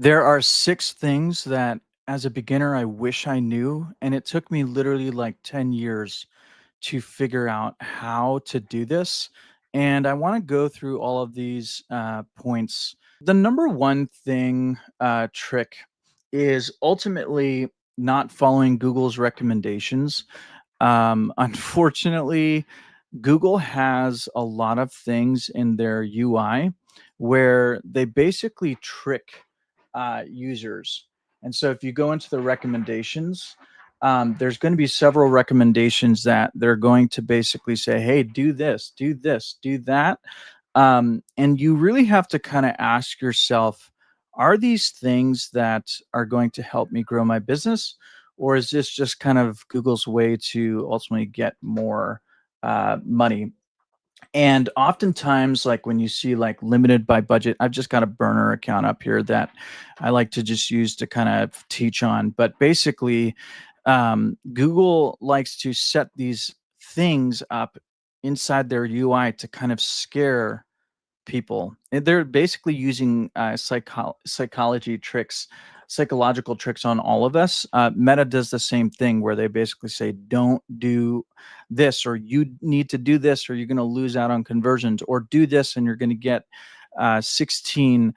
There are 6 things that as a beginner I wish I knew, and it took me literally like 10 years to figure out how to do this. And I want to go through all of these points. The number one thing trick is ultimately not following Google's recommendations. Unfortunately, Google has a lot of things in their UI where they basically trick users. And so if you go into the recommendations, there's going to be several recommendations that they're going to basically say, hey, do this, do this, do that. And you really have to kind of ask yourself, are these things that are going to help me grow my business? Or is this just kind of Google's way to ultimately get more money? And oftentimes, like when you see like limited by budget, I've just got a burner account up here that I like to just use to kind of teach on. But basically, Google likes to set these things up inside their UI to kind of scare people. And they're basically using psychological tricks on all of us. Meta does the same thing where they basically say, don't do this, or you need to do this, or you're going to lose out on conversions, or do this and you're going to get 16%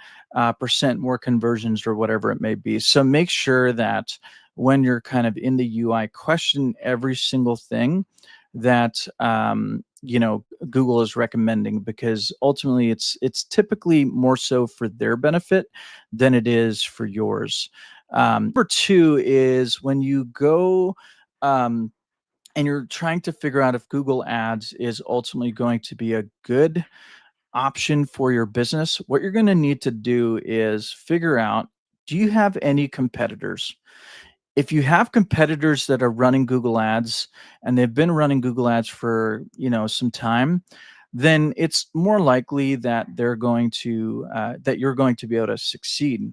percent more conversions, or whatever it may be. So make sure that when you're kind of in the UI, question every single thing that Google is recommending, because ultimately it's typically more so for their benefit than it is for yours. Number two is when you go and you're trying to figure out if Google Ads is ultimately going to be a good option for your business. What you're going to need to do is figure out, do you have any competitors? If you have competitors that are running Google Ads and they've been running Google Ads for, some time, then it's more likely that that you're going to be able to succeed.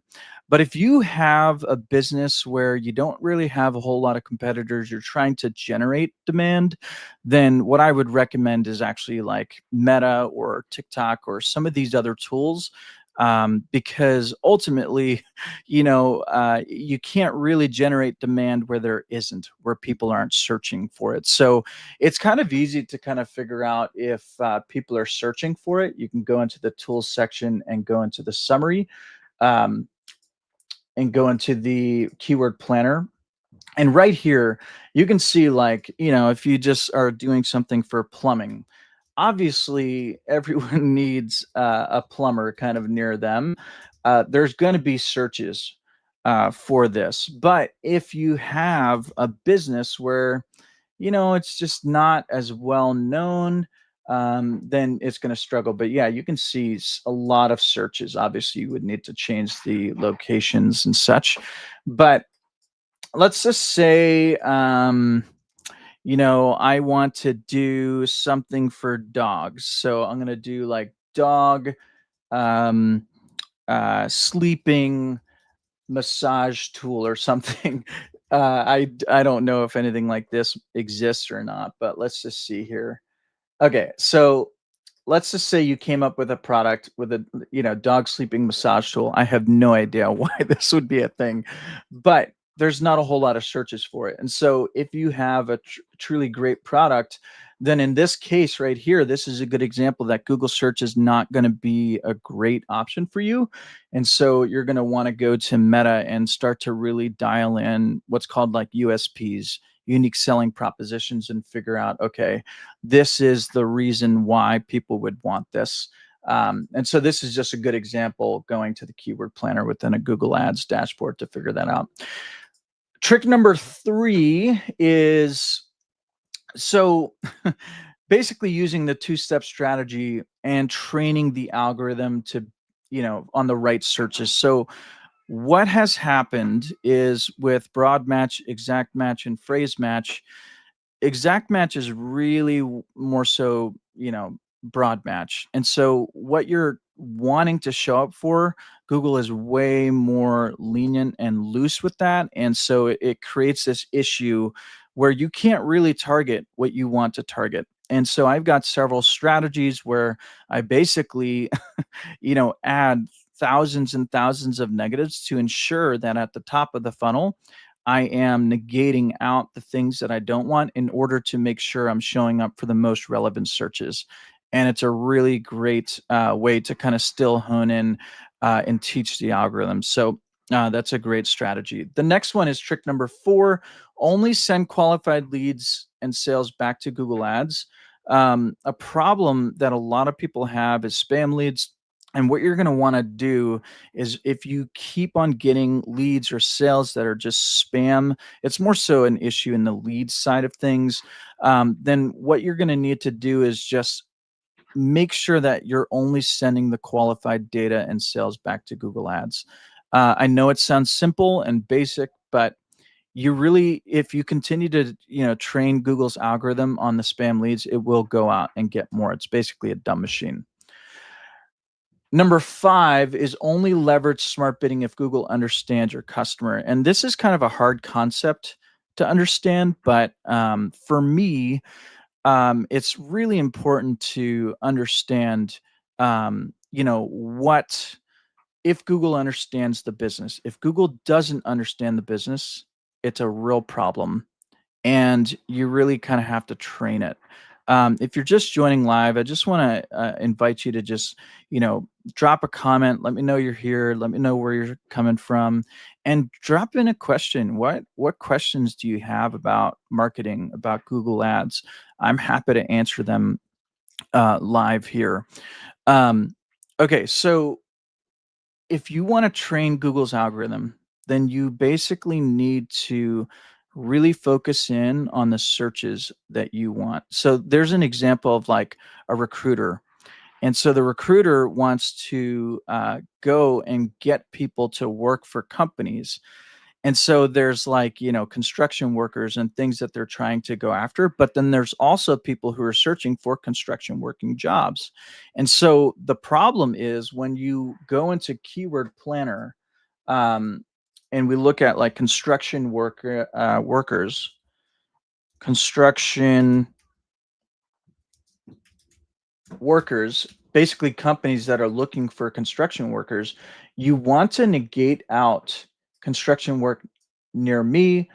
But if you have a business where you don't really have a whole lot of competitors, you're trying to generate demand, then what I would recommend is actually like Meta or TikTok or some of these other tools, because ultimately, you can't really generate demand where there isn't, where people aren't searching for it. So it's kind of easy to kind of figure out if people are searching for it. You can go into the tools section and go into the summary, um, and go into the keyword planner. And right here, you can see, like, if you just are doing something for plumbing, obviously everyone needs a plumber kind of near them. There's going to be searches for this. But if you have a business where, it's just not as well known, then it's going to struggle. But yeah, you can see a lot of searches. Obviously, you would need to change the locations and such. But let's just say, I want to do something for dogs. So I'm going to do like dog um, sleeping massage tool or something. I don't know if anything like this exists or not, but let's just see here. Okay, so let's just say you came up with a product with a dog sleeping massage tool. I have no idea why this would be a thing, but there's not a whole lot of searches for it. And so if you have a truly great product, then in this case right here, this is a good example that Google search is not going to be a great option for you. And so you're going to want to go to Meta and start to really dial in what's called like USPs, unique selling propositions, and figure out, okay, this is the reason why people would want this. And so this is just a good example, going to the keyword planner within a Google Ads dashboard to figure that out. Trick number three is, so basically using the two-step strategy and training the algorithm to, on the right searches. So what has happened is with broad match, exact match, and phrase match, exact match is really more so, broad match. And so what you're wanting to show up for, Google is way more lenient and loose with that. And so it creates this issue where you can't really target what you want to target. And so I've got several strategies where I basically, add thousands and thousands of negatives to ensure that at the top of the funnel, I am negating out the things that I don't want in order to make sure I'm showing up for the most relevant searches. And it's a really great way to kind of still hone in and teach the algorithm. So that's a great strategy. The next one is trick number 4: only send qualified leads and sales back to Google Ads. A problem that a lot of people have is spam leads. And what you're going to want to do is, if you keep on getting leads or sales that are just spam, it's more so an issue in the lead side of things. Then what you're going to need to do is just make sure that you're only sending the qualified data and sales back to Google Ads. I know it sounds simple and basic, but you really, if you continue to, train Google's algorithm on the spam leads, it will go out and get more. It's basically a dumb machine. Number 5 is only leverage smart bidding if Google understands your customer. And this is kind of a hard concept to understand, but for me, it's really important to understand, what if Google understands the business. If Google doesn't understand the business, it's a real problem, and you really kind of have to train it. If you're just joining live, I just want to invite you to just, drop a comment. Let me know you're here. Let me know where you're coming from, and drop in a question. What questions do you have about marketing, about Google Ads? I'm happy to answer them live here. Okay, so if you want to train Google's algorithm, then you basically need to really focus in on the searches that you want. So there's an example of like a recruiter. And so the recruiter wants to go and get people to work for companies. And so there's like, construction workers and things that they're trying to go after. But then there's also people who are searching for construction working jobs. And so the problem is, when you go into Keyword Planner, um, and we look at like construction workers, basically companies that are looking for construction workers, you want to negate out construction work near me.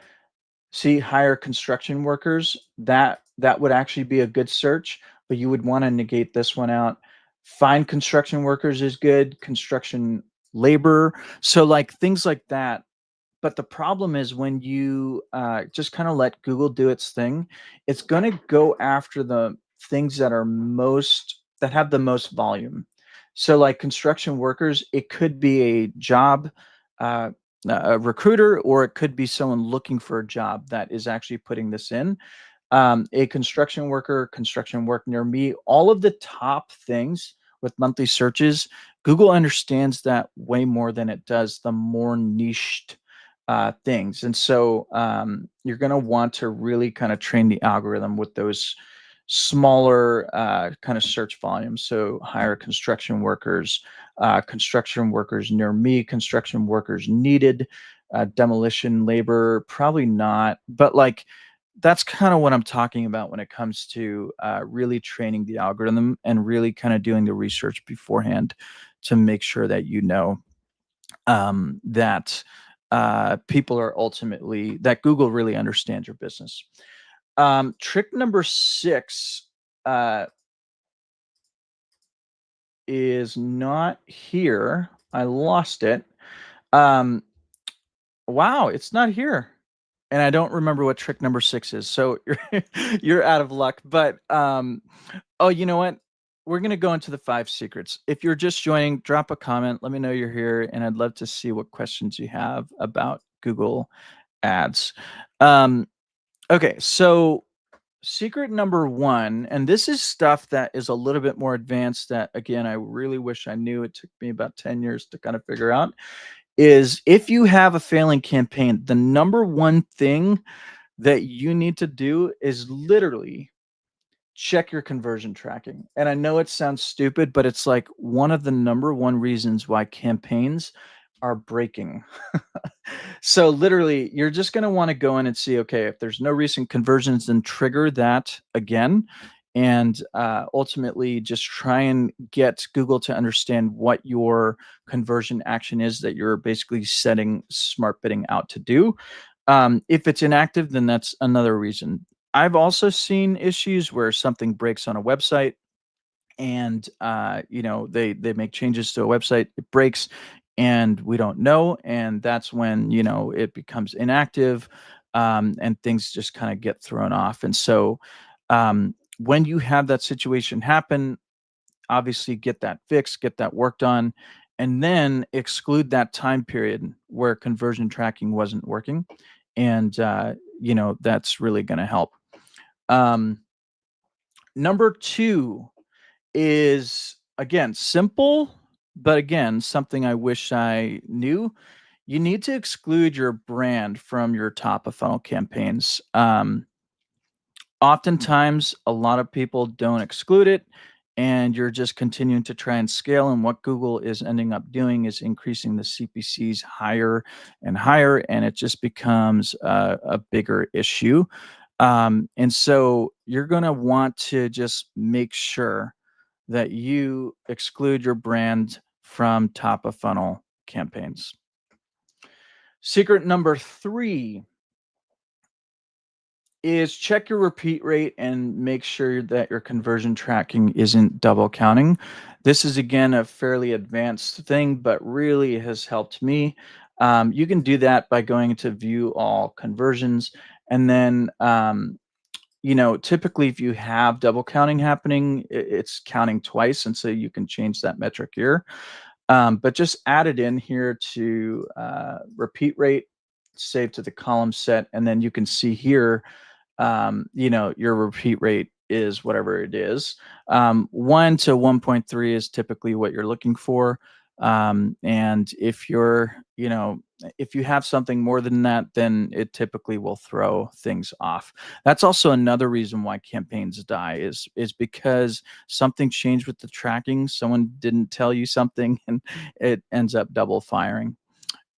See, hire construction workers. That would actually be a good search, but you would want to negate this one out. Find construction workers is good. Construction labor. So like things like that. But the problem is, when you just kind of let Google do its thing, it's going to go after the things that have the most volume. So, like construction workers, it could be a job, uh, a recruiter, or it could be someone looking for a job that is actually putting this in. A construction worker, construction work near me, all of the top things with monthly searches, Google understands that way more than it does the more niched things. And so you're going to want to really kind of train the algorithm with those smaller kind of search volumes. So hire construction workers near me, construction workers needed, demolition labor, probably not. But like, that's kind of what I'm talking about when it comes to really training the algorithm and really kind of doing the research beforehand to make sure that that people are ultimately, that Google really understands your business. Trick number 6 is not here. I lost it. Wow, it's not here. And I don't remember what trick number 6 is. So you're out of luck. But oh, you know what? We're going to go into the 5 secrets. If you're just joining, drop a comment. Let me know you're here, and I'd love to see what questions you have about Google Ads. Okay, so secret number 1, and this is stuff that is a little bit more advanced that, again, I really wish I knew. It took me about 10 years to kind of figure out, is if you have a failing campaign, the number 1 thing that you need to do is literally check your conversion tracking. And I know it sounds stupid, but it's like one of the number 1 reasons why campaigns are breaking. So literally, you're just going to want to go in and see, okay, if there's no recent conversions, then trigger that again. and ultimately just try and get Google to understand what your conversion action is that you're basically setting smart bidding out to do. If it's inactive, then that's another reason. I've also seen issues where something breaks on a website, and they make changes to a website, it breaks, and we don't know, and that's when it becomes inactive, and things just kind of get thrown off. And so when you have that situation happen, obviously get that fixed, get that worked on, and then exclude that time period where conversion tracking wasn't working, and that's really going to help. um, Number two is, again, simple, but again, something I wish I knew. You need to exclude your brand from your top of funnel campaigns. Oftentimes, a lot of people don't exclude it, and you're just continuing to try and scale. And what Google is ending up doing is increasing the CPCs higher and higher, and it just becomes a bigger issue. And so you're going to want to just make sure that you exclude your brand from top of funnel campaigns. Secret number 3 is check your repeat rate and make sure that your conversion tracking isn't double counting. This is, again, a fairly advanced thing, but really has helped me. You can do that by going to view all conversions, and then typically if you have double counting happening, it's counting twice, and so you can change that metric here. But just add it in here to repeat rate, save to the column set, and then you can see here, your repeat rate is whatever it is. 1 to 1.3 is typically what you're looking for. And if you have something more than that, then it typically will throw things off. That's also another reason why campaigns die, is because something changed with the tracking. Someone didn't tell you something, and it ends up double firing.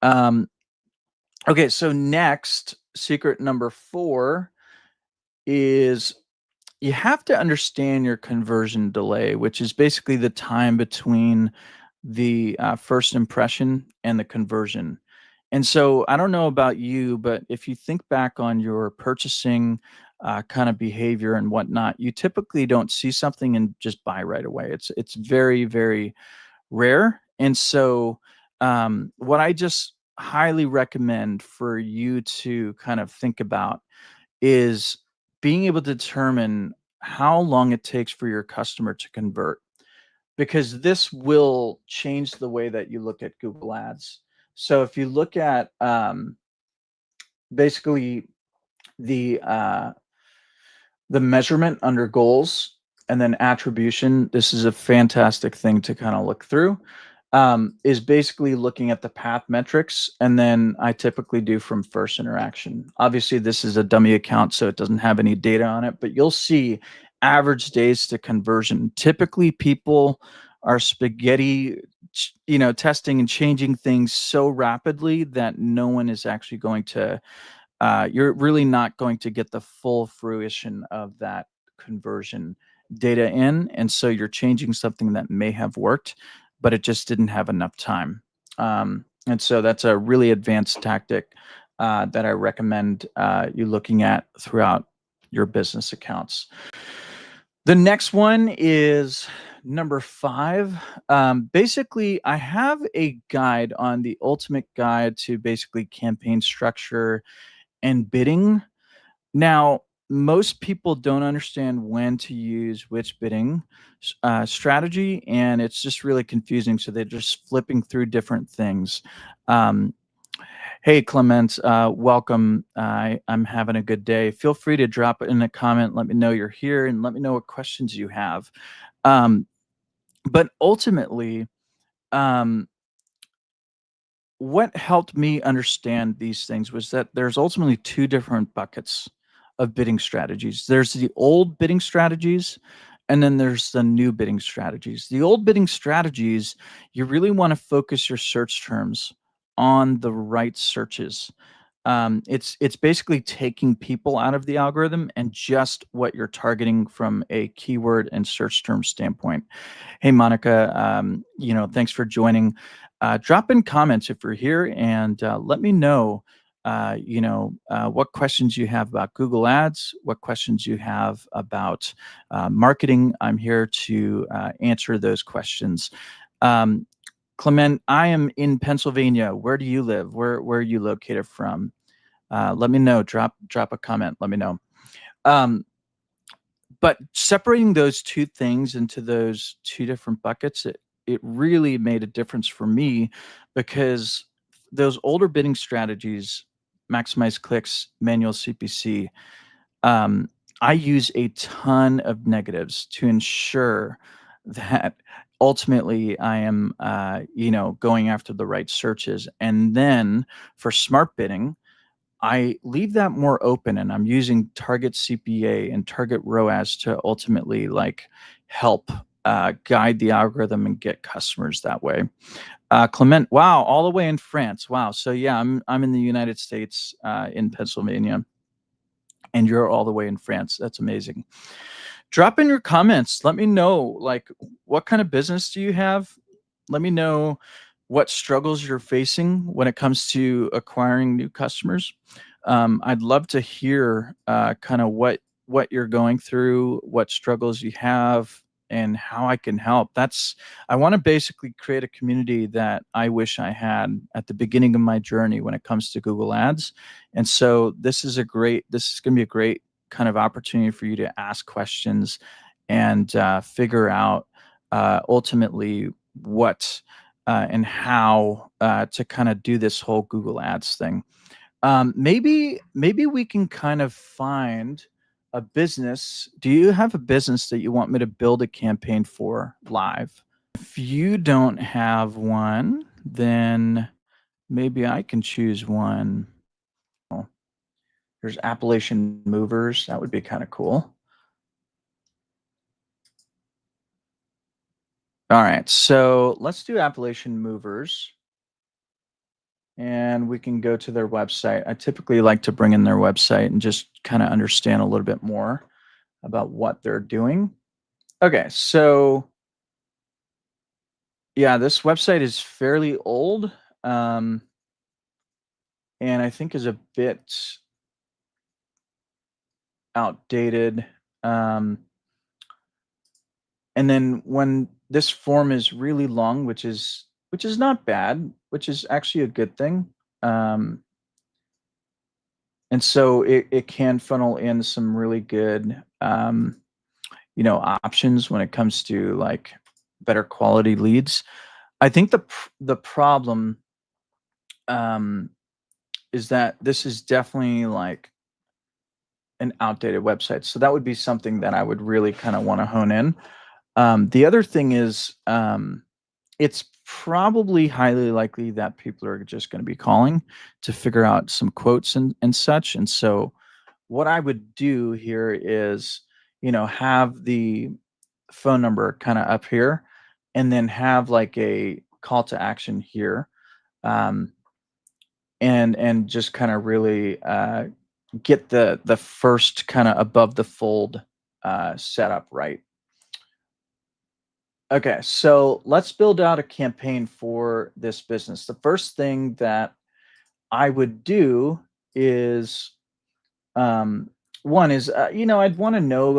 Okay, so next, secret number 4 is you have to understand your conversion delay, which is basically the time between the first impression and the conversion. And so I don't know about you, but if you think back on your purchasing kind of behavior and whatnot, you typically don't see something and just buy right away. It's very, very rare. And so what I just highly recommend for you to kind of think about is being able to determine how long it takes for your customer to convert, because this will change the way that you look at Google Ads. So if you look at basically the uh, the measurement under goals and then attribution, this is a fantastic thing to kind of look through. Is basically looking at the path metrics, and then I typically do from first interaction. Obviously, this is a dummy account, so it doesn't have any data on it, but you'll see average days to conversion. Typically, people are spaghetti, testing and changing things so rapidly that no one is actually going to you're really not going to get the full fruition of that conversion data in. And so you're changing something that may have worked, but it just didn't have enough time. And so that's a really advanced tactic that I recommend you looking at throughout your business accounts. The next one is number 5. Basically, I have a guide on the ultimate guide to basically campaign structure and bidding. Now, most people don't understand when to use which bidding strategy, and it's just really confusing. So they're just flipping through different things. Um, hey, Clement, welcome. I'm having a good day. Feel free to drop it in a comment. Let me know you're here, and let me know what questions you have. But ultimately, um, what helped me understand these things was that there's ultimately 2 different buckets of bidding strategies. There's the old bidding strategies, and then there's the new bidding strategies. The old bidding strategies, you really want to focus your search terms on the right searches. It's basically taking people out of the algorithm and just what you're targeting from a keyword and search term standpoint. Hey, Monica, thanks for joining. Drop in comments if you're here and let me know, what questions you have about Google Ads, what questions you have about marketing. I'm here to answer those questions. Um, Clement, I am in Pennsylvania. Where do you live? Where are you located from? Let me know. Drop a comment. Let me know. Um, but separating those two things into those two different buckets, it really made a difference for me because those older bidding strategies, maximize clicks, manual CPC, um, I use a ton of negatives to ensure that ultimately I am, going after the right searches. And then for smart bidding, I leave that more open and I'm using target CPA and target ROAS to ultimately help guide the algorithm and get customers that way. Clement, wow, all the way in France. Wow. So yeah, I'm in the United States, in Pennsylvania, and you're all the way in France. That's amazing. Drop in your comments. Let me know, what kind of business do you have? Let me know what struggles you're facing when it comes to acquiring new customers. I'd love to hear kind of what you're going through, what struggles you have, and how I can help. I want to basically create a community that I wish I had at the beginning of my journey when it comes to Google Ads. And so this is going to be a great kind of opportunity for you to ask questions and figure out ultimately what and how to kind of do this whole Google Ads thing. Maybe we can kind of find a business. Do you have a business that you want me to build a campaign for live? If you don't have one, then maybe I can choose one. Oh, there's Appalachian Movers. That would be kind of cool. All right, so let's do Appalachian Movers. And we can go to their website. I typically like to bring in their website and just kind of understand a little bit more about what they're doing. Okay, so yeah, this website is fairly old, and I think is a bit outdated. Um, and then when this form is really long, which is not bad, which is actually a good thing. Um, and so it can funnel in some really good options when it comes to better quality leads. I think the problem um, is that this is definitely like an outdated website. So that would be something that I would really kind of want to hone in. The other thing is, it's probably highly likely that people are just going to be calling to figure out some quotes and such. And so what I would do here is, have the phone number kind of up here and then have like a call to action here, um, and just kind of really get the first kind of above the fold setup right. Okay, so let's build out a campaign for this business. The first thing that I would do is, one is, I'd want to know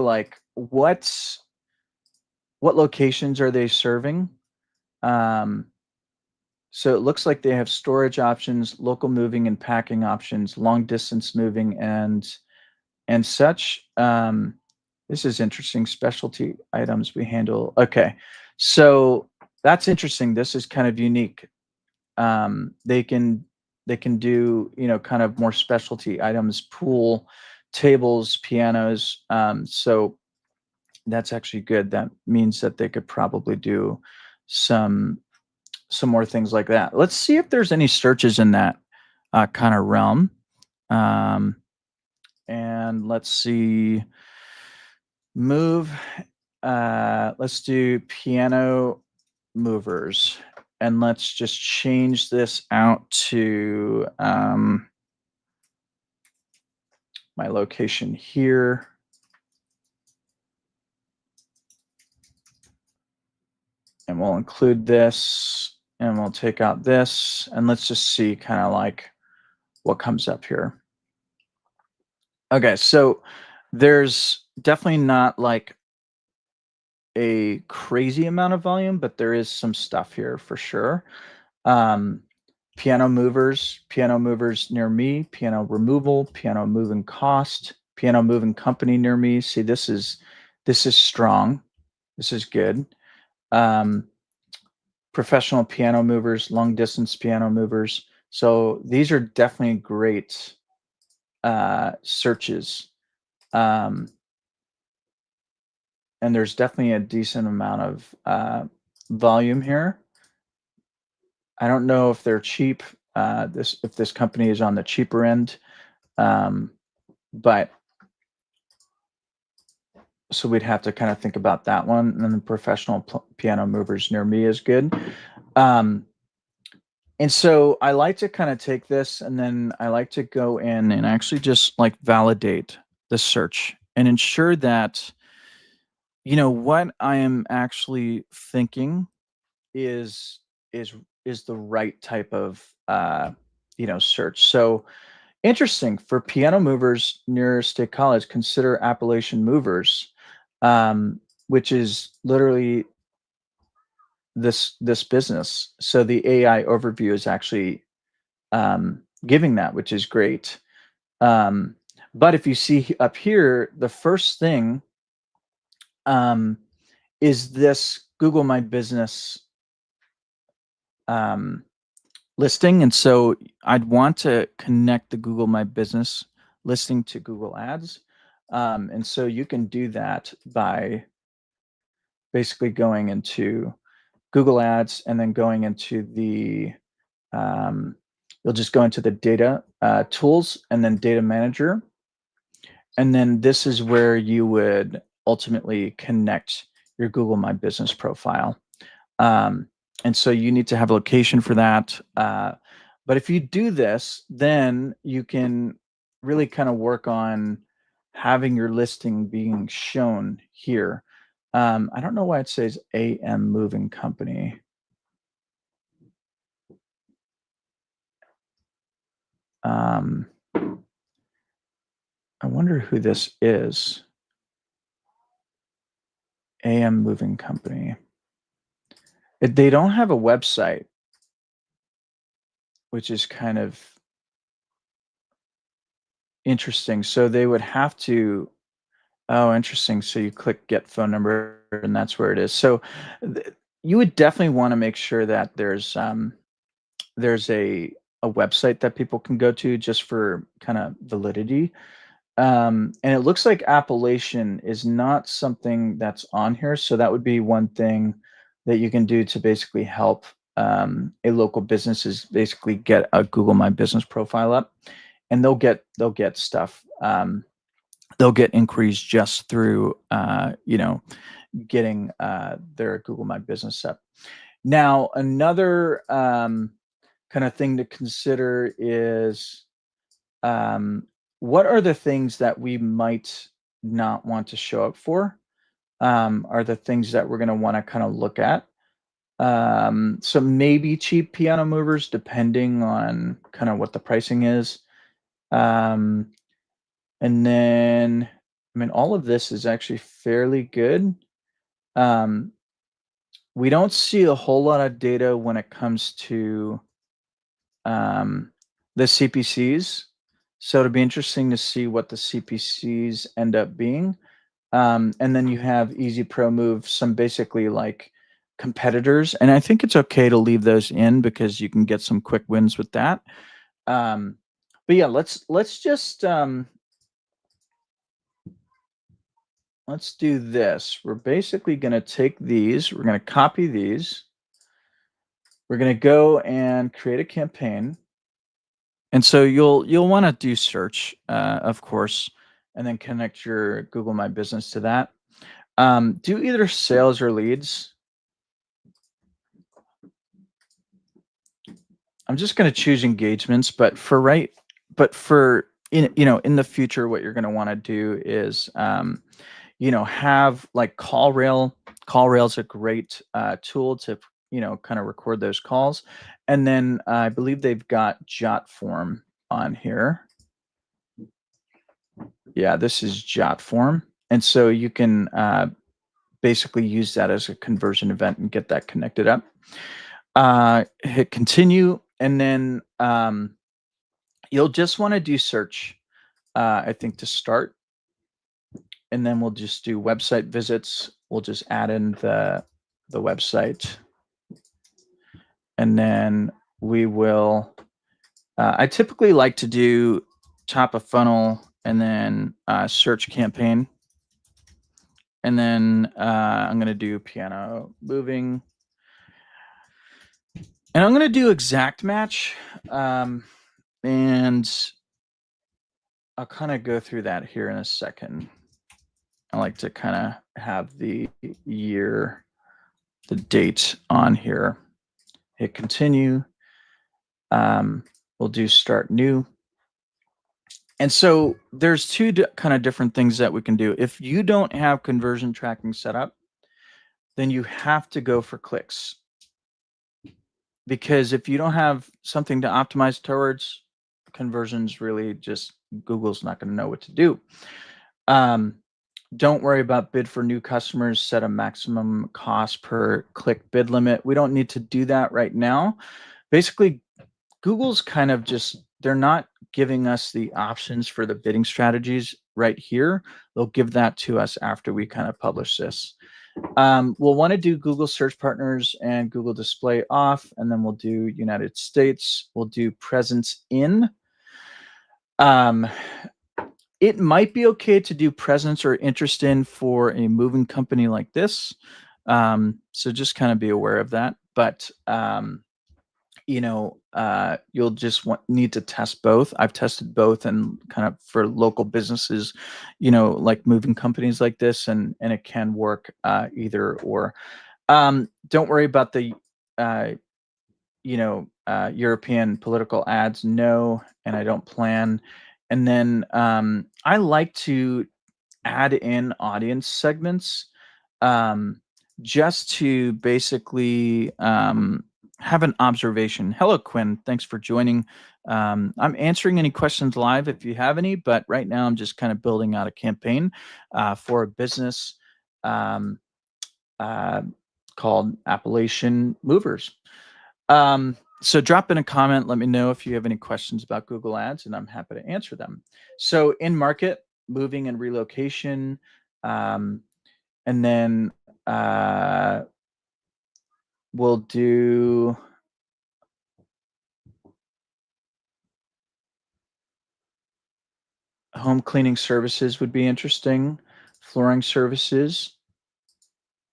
what locations are they serving. Um, so it looks like they have storage options, local moving and packing options, long distance moving, and such. This is interesting. Specialty items we handle. Okay, so that's interesting. This is kind of unique. They can do kind of more specialty items, pool tables, pianos. So that's actually good. That means that they could probably do some some more things like that. Let's see if there's any searches in that kind of realm. Um, and let's see, move. Let's do piano movers. And let's just change this out to my location here. And we'll include this, and we'll take out this, and let's just see kind of like what comes up here. Okay, so there's definitely not like a crazy amount of volume, but there is some stuff here for sure. Um, piano movers near me, piano removal, piano moving cost, piano moving company near me. See, this is strong. This is good. Professional piano movers, long distance piano movers. So these are definitely great searches. And there's definitely a decent amount of volume here. I don't know if they're cheap. If this company is on the cheaper end, but so we'd have to kind of think about that one. And then the professional piano movers near me is good. And so I like to kind of take this, and then I like to go in and actually just like validate the search and ensure that what I am actually thinking is is is the right type of search. So interesting, for piano movers near State College, consider Appalachian Movers, which is literally this business. So the AI overview is actually giving that, which is great. But if you see up here, the first thing is this Google My Business listing. And so I'd want to connect the Google My Business listing to Google Ads. And so you can do that by basically going into Google Ads and then going into the, you'll just go into the data tools and then data manager. And then this is where you would ultimately connect your Google My Business profile. And so you need to have a location for that. But if you do this, then you can really kind of work on having your listing being shown here. I don't know why it says AM Moving Company. I wonder who this is. AM Moving Company. They don't have a website, which is kind of interesting. So they would have to. Oh, interesting. So you click get phone number, and that's where it is. So you would definitely want to make sure that there's a website that people can go to just for kind of validity. And it looks like Appalachian is not something that's on here. So that would be one thing that you can do to basically help a local business is basically get a Google My Business profile up, and they'll get stuff. They'll get inquiries just through getting their Google My Business up. Now, another kind of thing to consider is what are the things that we might not want to show up for? Are the things that we're going to want to kind of look at. So maybe cheap piano movers, depending on kind of what the pricing is. And then, I mean, all of this is actually fairly good. We don't see a whole lot of data when it comes to the CPCs. So it'll be interesting to see what the CPCs end up being. And then you have Easy Pro Move, some basically like competitors. And I think it's okay to leave those in because you can get some quick wins with that. But yeah, let's just let's do this. We're basically going to take these, we're going to copy these. We're going to go and create a campaign. And so you'll want to do search, of course, and then connect your Google My Business to that. Do either sales or leads. I'm just going to choose engagements, but for in the future, what you're going to want to do is, have like CallRail. CallRail's a great tool to, kind of record those calls. And then I believe they've got Jotform on here. Yeah, this is Jotform. And so you can basically use that as a conversion event and get that connected up. Hit continue, and then you'll just want to do search, I think, to start. And then we'll just do website visits. We'll just add in the website. And then we will, I typically like to do top of funnel and then search campaign. And then I'm going to do piano moving. And I'm going to do exact match. And I'll kind of go through that here in a second. I like to kind of have the year, the date on here. Hit continue. We'll do start new. And so there's two kind of different things that we can do. If you don't have conversion tracking set up, then you have to go for clicks. Because if you don't have something to optimize towards, conversions really just, Google's not going to know what to do. Don't worry about bid for new customers, set a maximum cost per click bid limit. We don't need to do that right now. Basically, Google's kind of just, they're not giving us the options for the bidding strategies right here. They'll give that to us after we kind of publish this. We'll want to do Google Search Partners and Google Display off, and then we'll do United States. We'll do presence in. It might be okay to do presence or interest in for a moving company like this. So just kind of be aware of that. But you'll just need to test both. I've tested both, and kind of for local businesses, like moving companies like this, and it can work either or. Don't worry about the European political ads. No, and I don't plan. And then I like to add in audience segments just to basically have an observation. Hello, Quinn. Thanks for joining. I'm answering any questions live if you have any, but right now I'm just kind of building out a campaign for a business called Appalachian Movers. So drop in a comment. Let me know if you have any questions about Google Ads, and I'm happy to answer them. So in market, moving and relocation, and then we'll do home cleaning services would be interesting. Flooring services.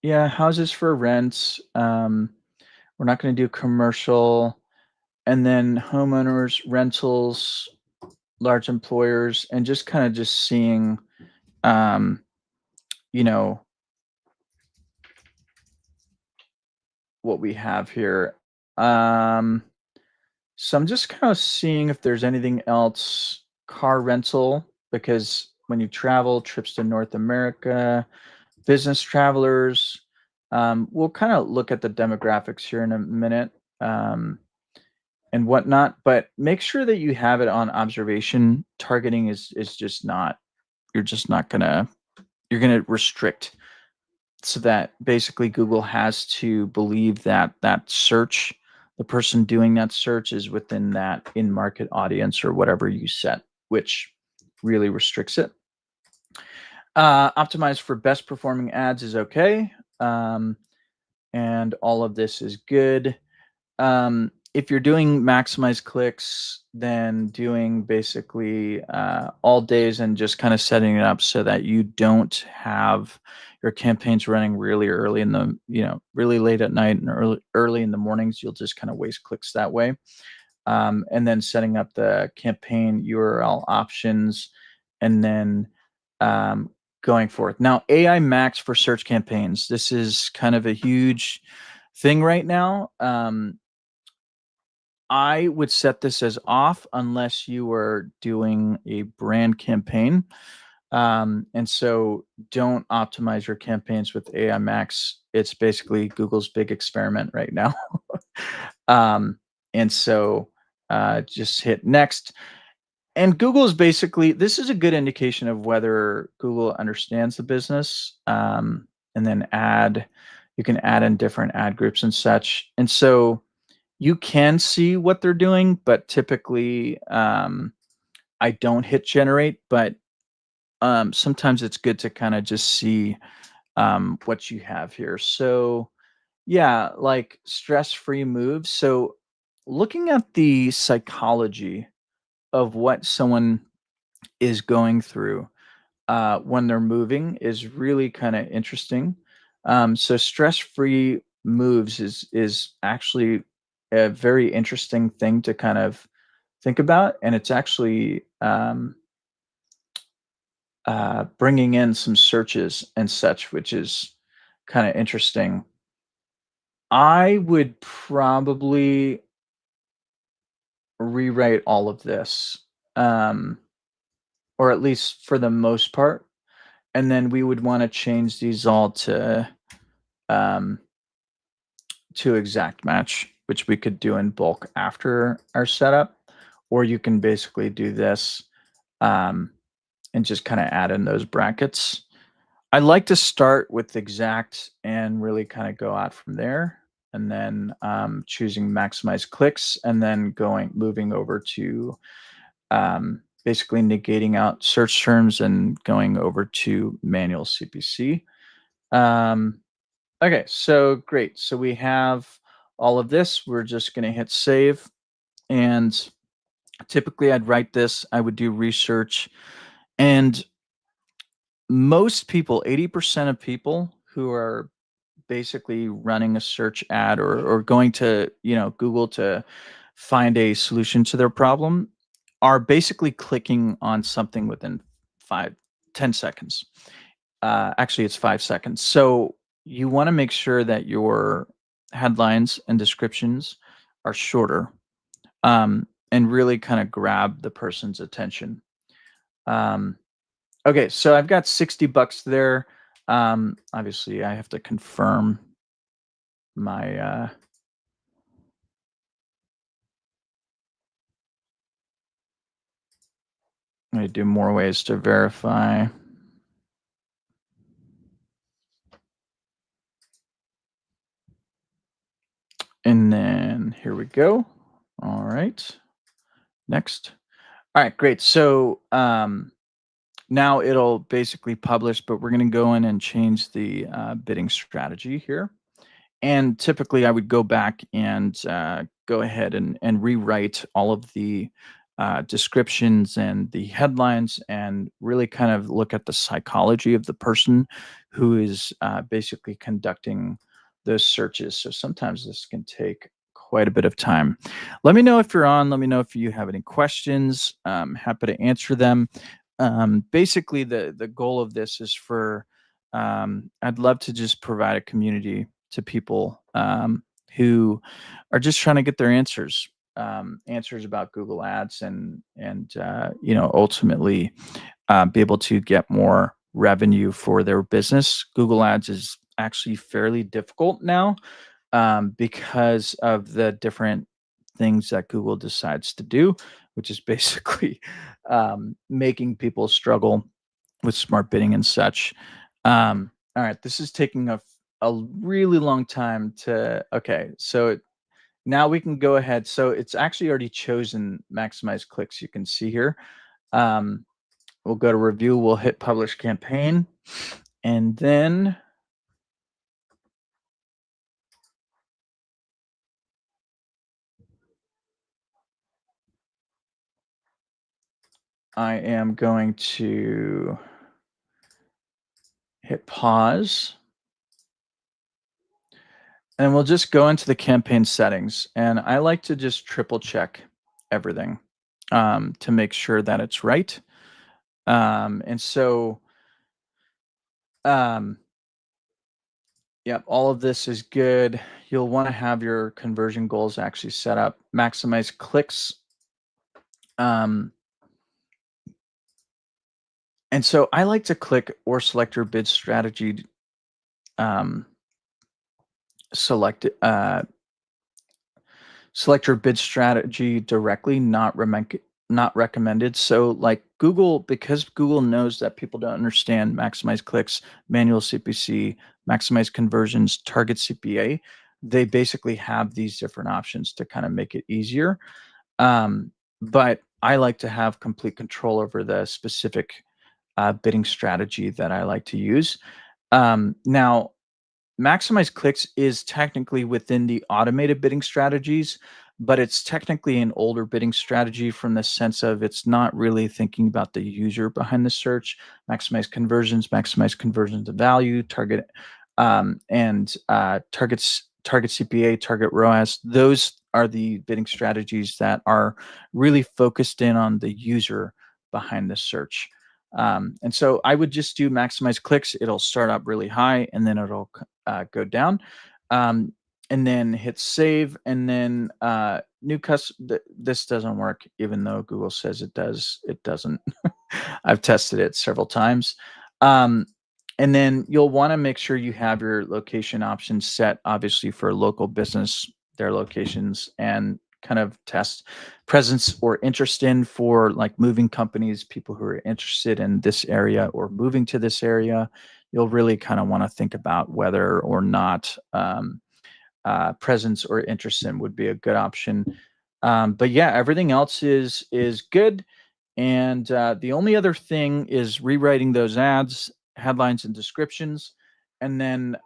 Yeah, houses for rent. We're not going to do commercial. And then homeowners, rentals, large employers, and just kind of just seeing, what we have here. So I'm just kind of seeing if there's anything else. Car rental, because when you travel, trips to North America, business travelers. We'll kind of look at the demographics here in a minute and whatnot, but make sure that you have it on observation. Targeting is just not, you're going to restrict, so that basically Google has to believe that that search, the person doing that search, is within that in-market audience or whatever you set, which really restricts it. Optimize for best performing ads is okay. And all of this is good. If you're doing maximize clicks, then doing basically all days and just kind of setting it up so that you don't have your campaigns running really early in the, really late at night and early in the mornings. You'll just kind of waste clicks that way. And then setting up the campaign URL options, and then going forth. Now, AI Max for search campaigns. This is kind of a huge thing right now. I would set this as off unless you were doing a brand campaign. And so don't optimize your campaigns with AI Max. It's basically Google's big experiment right now. um, and so just hit next. And Google is basically, this is a good indication of whether Google understands the business. And then you can add in different ad groups and such. And so you can see what they're doing, but typically I don't hit generate, but sometimes it's good to kind of just see what you have here. So yeah, like stress-free moves. So looking at the psychology of what someone is going through when they're moving is really kind of interesting. So stress-free moves is actually a very interesting thing to kind of think about, and it's actually bringing in some searches and such, which is kind of interesting. I would probably rewrite all of this, um, or at least for the most part, and then we would want to change these all um, to exact match, which we could do in bulk after our setup, or you can basically do this um, and just kind of add in those brackets. I like to start with exact and really kind of go out from there, and then choosing maximize clicks, and then moving over to basically negating out search terms and going over to manual CPC. Um, okay, so great. So we have all of this. We're just going to hit save, and typically I'd write this. I would do research, and most people, 80% of people who are basically running a search ad or going to, Google to find a solution to their problem are basically clicking on something within 5, 10 seconds. Actually, it's 5 seconds. So you want to make sure that your headlines and descriptions are shorter, and really kind of grab the person's attention. Um, okay, so I've got $60 there. Obviously, I have to confirm my I do more ways to verify. And then here we go. All right. Next. All right, great. So now it'll basically publish, but we're going to go in and change the bidding strategy here. And typically, I would go back and go ahead and rewrite all of the descriptions and the headlines, and really kind of look at the psychology of the person who is basically conducting those searches. So sometimes this can take quite a bit of time. Let me know if you're on. Let me know if you have any questions. I'm happy to answer them. Basically, the goal of this is for I'd love to just provide a community to people who are just trying to get their answers about Google Ads, and ultimately be able to get more revenue for their business. Google Ads is actually fairly difficult now because of the different things that Google decides to do, which is basically making people struggle with smart bidding and such. All right, this is taking a really long time to. Okay, so now we can go ahead. So it's actually already chosen maximize clicks. You can see here. Um, we'll go to review. We'll hit publish campaign, and then I am going to hit pause. And we'll just go into the campaign settings. And I like to just triple check everything to make sure that it's right. And so um, Yep, all of this is good. You'll want to have your conversion goals actually set up. Maximize clicks. Um, and so I like to click or select your bid strategy. Um, select select your bid strategy directly, not recommended. So like Google, because Google knows that people don't understand maximize clicks, manual CPC, maximize conversions, target CPA, they basically have these different options to kind of make it easier. But I like to have complete control over the specific bidding strategy that I like to use. Now, maximize clicks is technically within the automated bidding strategies, but it's technically an older bidding strategy from the sense of it's not really thinking about the user behind the search. Maximize conversions to value, target CPA, target ROAS. Those are the bidding strategies that are really focused in on the user behind the search. And so I would just do maximize clicks. It'll start up really high and then it'll go down, and then hit save, and then new custom. This doesn't work, even though Google says it does. It doesn't. I've tested it several times. Um, and then you'll want to make sure you have your location options set, obviously for local business, their locations, and kind of test presence or interest in for like moving companies, people who are interested in this area or moving to this area. You'll really kind of want to think about whether or not presence or interest in would be a good option. But yeah, everything else is good. And the only other thing is rewriting those ads, headlines, and descriptions, and then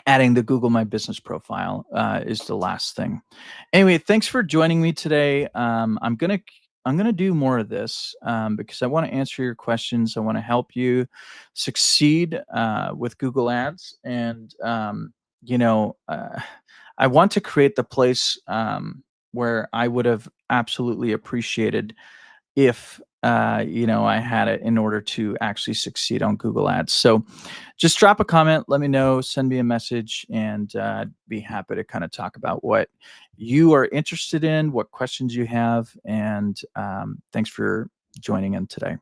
adding the Google My Business profile is the last thing. Anyway, thanks for joining me today. I'm gonna do more of this because I want to answer your questions. I want to help you succeed with Google Ads, and I want to create the place where I would have absolutely appreciated if I had it in order to actually succeed on Google Ads. So just drop a comment, let me know, send me a message, and I'd be happy to kind of talk about what you are interested in, what questions you have, and thanks for joining in today.